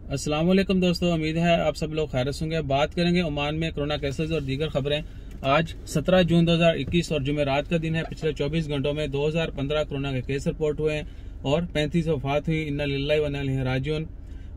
अस्सलाम वालेकुम दोस्तों, उम्मीद है आप सब लोग खैरियत होंगे। बात करेंगे ओमान में कोरोना केसेस और दीगर खबरें। आज 17 जून 2021 और जुमेरात का दिन है। पिछले 24 घंटों में 2015 कोरोना के केस रिपोर्ट हुए हैं और 35 वफात हुई। इन्ना लिल्लाहि व इन्ना इलैहि राजिऊन।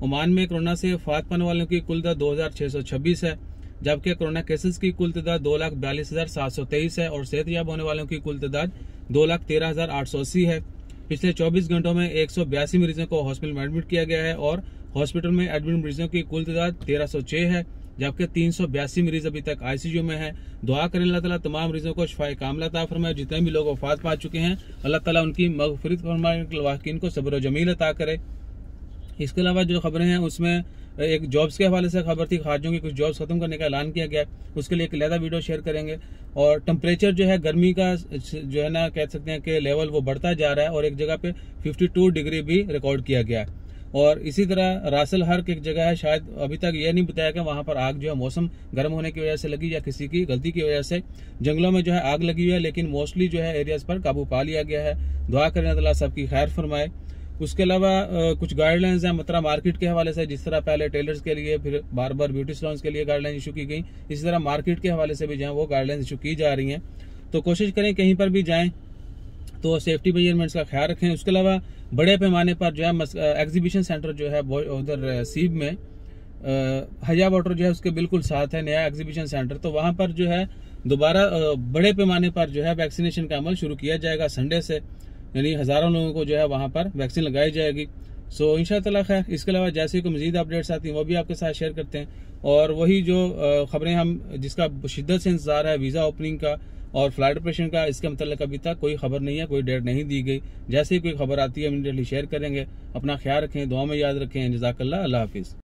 ओमान में कोरोना से वफात पाने वालों की कुल तादाद 2626 है, जबकि कोरोना केसेस की कुल तादाद 2,42,723 है और सेहतयाब होने वालों की कुल तादाद 2,13,880 है। पिछले 24 घंटों में 182 मरीजों को हॉस्पिटल में एडमिट किया गया है और हॉस्पिटल में एडमिट मरीजों की कुल तादाद 1306 है, जबकि 382 मरीज अभी तक आईसीयू में है। दुआ करें अल्लाह ताला तमाम मरीजों को शिफाए कामिला अता फरमाए। जितने भी लोग वफात पा चुके हैं अल्लाह ताला उनकी मगफिरत फरमाए, वाकिन को सब्र जमील अता करे। इसके अलावा जो खबरें हैं उसमें एक जॉब्स के हवाले से खबर थी। खारजों की कुछ जॉब्स खत्म करने का ऐलान किया गया, उसके लिए एक अलहदा वीडियो शेयर करेंगे। और टेम्परेचर जो है गर्मी का जो है ना कह सकते हैं कि लेवल वो बढ़ता जा रहा है और एक जगह पे 52 डिग्री भी रिकॉर्ड किया गया है। और इसी तरह रासल हर्क एक जगह है, शायद अभी तक यह नहीं बताया कि वहां पर आग जो है मौसम गर्म होने की वजह से लगी या किसी की गलती की वजह से जंगलों में जो है आग लगी हुई है, लेकिन मोस्टली जो है एरियाज पर काबू पा लिया गया है। दुआ करें अल्लाह सबकी खैर फरमाए। उसके अलावा कुछ गाइडलाइंस हैं मतरा मार्केट के हवाले से। जिस तरह पहले टेलर्स के लिए, फिर बार्बर ब्यूटी सैलून्स के लिए गाइडलाइन इशू की गई, इसी तरह मार्केट के हवाले से भी जो है वो गाइडलाइन इशू की जा रही हैं। तो कोशिश करें कहीं पर भी जाएं तो सेफ्टी मेजरमेंट्स का ख्याल रखें। उसके अलावा बड़े पैमाने पर जो है एग्जीबिशन सेंटर जो है उधर सीब में हया वाटर जो है उसके बिल्कुल साथ है नया एग्जीबिशन सेंटर, तो वहां पर जो है दोबारा बड़े पैमाने पर जो है वैक्सीनेशन का अमल शुरू किया जाएगा संडे से, यानी हजारों लोगों को जो है वहां पर वैक्सीन लगाई जाएगी। सो इंशाअल्लाह खैर। इसके अलावा जैसे कोई मजीद अपडेट्स आती हैं वो भी आपके साथ शेयर करते हैं। और वही जो खबरें हम जिसका शिद्दत से इंतजार है वीजा ओपनिंग का और फ्लाइट ऑपरेशन का, इसके मतलब अभी तक कोई खबर नहीं है, कोई डेट नहीं दी गई। जैसे ही कोई खबर आती है इमीडिएटली शेयर करेंगे। अपना ख्याल रखें, दुआ में याद रखें। जज़ाकल्लाह, अल्लाह हाफिज।